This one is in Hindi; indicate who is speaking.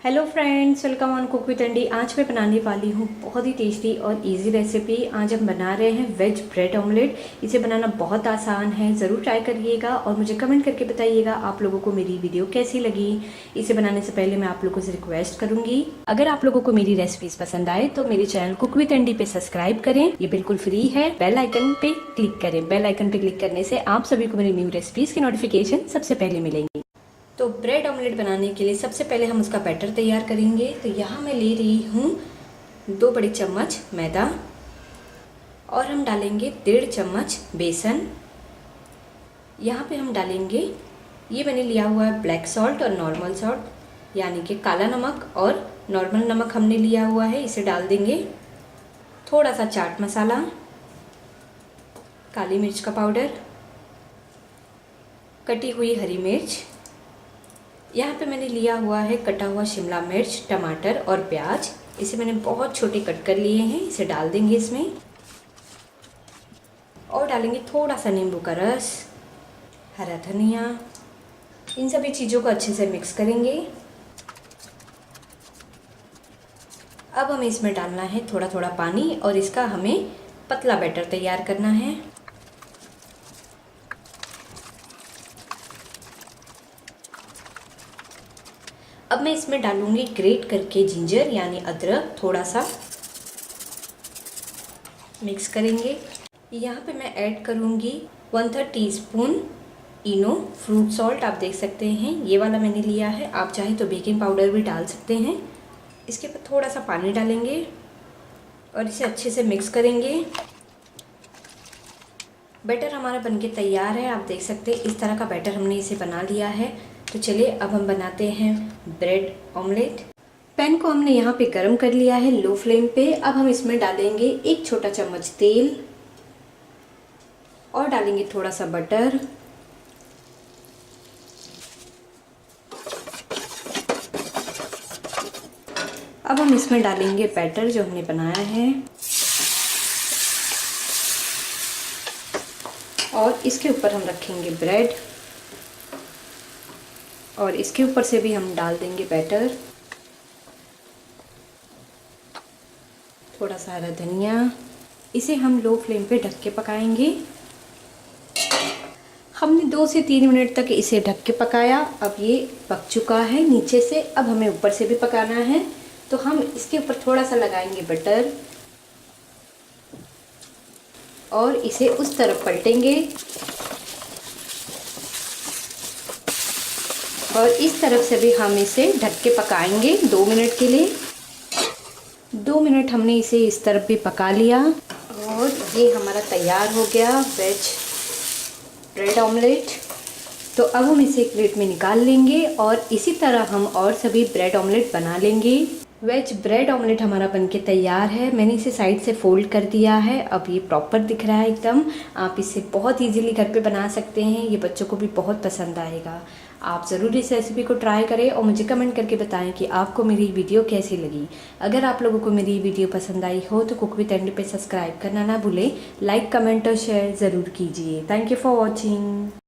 Speaker 1: Hello friends, welcome on cook with अंडी। आज मैं बनाने वाली हूँ बहुत ही टेस्टी और इजी रेसिपी। आज हम बना रहे हैं वेज ब्रेड ऑमलेट। इसे बनाना बहुत आसान है, ज़रूर ट्राई करिएगा और मुझे कमेंट करके बताइएगा आप लोगों को मेरी वीडियो कैसी लगी। इसे बनाने से पहले मैं आप लोगों से रिक्वेस्ट करूँगी, अगर आप लोगों को मेरी रेसिपीज़ पसंद आए तो मेरे चैनल कुक विद अंडी पे सब्सक्राइब करें। ये बिल्कुल फ्री है। बेल आइकन पे क्लिक करें। बेल आइकन पे क्लिक करने से आप सभी को मेरी न्यू रेसिपीज़ की नोटिफिकेशन सबसे पहले मिलेंगी। तो ब्रेड ऑमलेट बनाने के लिए सबसे पहले हम उसका बैटर तैयार करेंगे। तो यहाँ मैं ले रही हूँ 2 बड़े चम्मच मैदा और हम डालेंगे 1.5 चम्मच बेसन। यहाँ पे हम डालेंगे, ये मैंने लिया हुआ है ब्लैक सॉल्ट और नॉर्मल सॉल्ट, यानी कि काला नमक और नॉर्मल नमक हमने लिया हुआ है, इसे डाल देंगे। थोड़ा सा चाट मसाला, काली मिर्च का पाउडर, कटी हुई हरी मिर्च, यहाँ पे मैंने लिया हुआ है कटा हुआ शिमला मिर्च, टमाटर और प्याज। इसे मैंने बहुत छोटे कट कर लिए हैं, इसे डाल देंगे इसमें। और डालेंगे थोड़ा सा नींबू का रस, हरा धनिया। इन सभी चीज़ों को अच्छे से मिक्स करेंगे। अब हमें इसमें डालना है थोड़ा थोड़ा पानी और इसका हमें पतला बैटर तैयार करना है। अब मैं इसमें डालूंगी ग्रेट करके जिंजर यानी अदरक, थोड़ा सा मिक्स करेंगे। यहाँ पे मैं ऐड करूँगी 1/3 टीस्पून इनो फ्रूट सॉल्ट। आप देख सकते हैं ये वाला मैंने लिया है, आप चाहे तो बेकिंग पाउडर भी डाल सकते हैं। इसके ऊपर थोड़ा सा पानी डालेंगे और इसे अच्छे से मिक्स करेंगे। बैटर हमारा बनके तैयार है, आप देख सकते हैं इस तरह का बैटर हमने इसे बना लिया है। तो चलिए अब हम बनाते हैं ब्रेड ऑमलेट। पैन को हमने यहाँ पे गरम कर लिया है लो फ्लेम पे। अब हम इसमें डालेंगे 1 छोटा चम्मच तेल और डालेंगे थोड़ा सा बटर। अब हम इसमें डालेंगे बैटर जो हमने बनाया है और इसके ऊपर हम रखेंगे ब्रेड और इसके ऊपर से भी हम डाल देंगे बैटर। थोड़ा सा हरा धनिया। इसे हम लो फ्लेम पे ढक के पकाएंगे। हमने 2 से 3 मिनट तक इसे ढक के पकाया। अब ये पक चुका है नीचे से। अब हमें ऊपर से भी पकाना है, तो हम इसके ऊपर थोड़ा सा लगाएंगे बटर और इसे उस तरफ पलटेंगे और इस तरफ से भी हम इसे ढक के पकाएंगे 2 मिनट के लिए। 2 मिनट हमने इसे इस तरफ भी पका लिया और ये हमारा तैयार हो गया वेज ब्रेड ऑमलेट। तो अब हम इसे एक प्लेट में निकाल लेंगे और इसी तरह हम और सभी ब्रेड ऑमलेट बना लेंगे। वेज ब्रेड ऑमलेट हमारा बनके तैयार है। मैंने इसे साइड से फोल्ड कर दिया है, अब ये प्रॉपर दिख रहा है एकदम। आप इसे बहुत इजीली घर पे बना सकते हैं, ये बच्चों को भी बहुत पसंद आएगा। आप ज़रूर इस रेसिपी को ट्राई करें और मुझे कमेंट करके बताएं कि आपको मेरी वीडियो कैसी लगी। अगर आप लोगों को मेरी वीडियो पसंद आई हो तो कुक विद अंडी पे सब्सक्राइब करना ना भूलें। लाइक, कमेंट और शेयर ज़रूर कीजिए। Thank you for watching.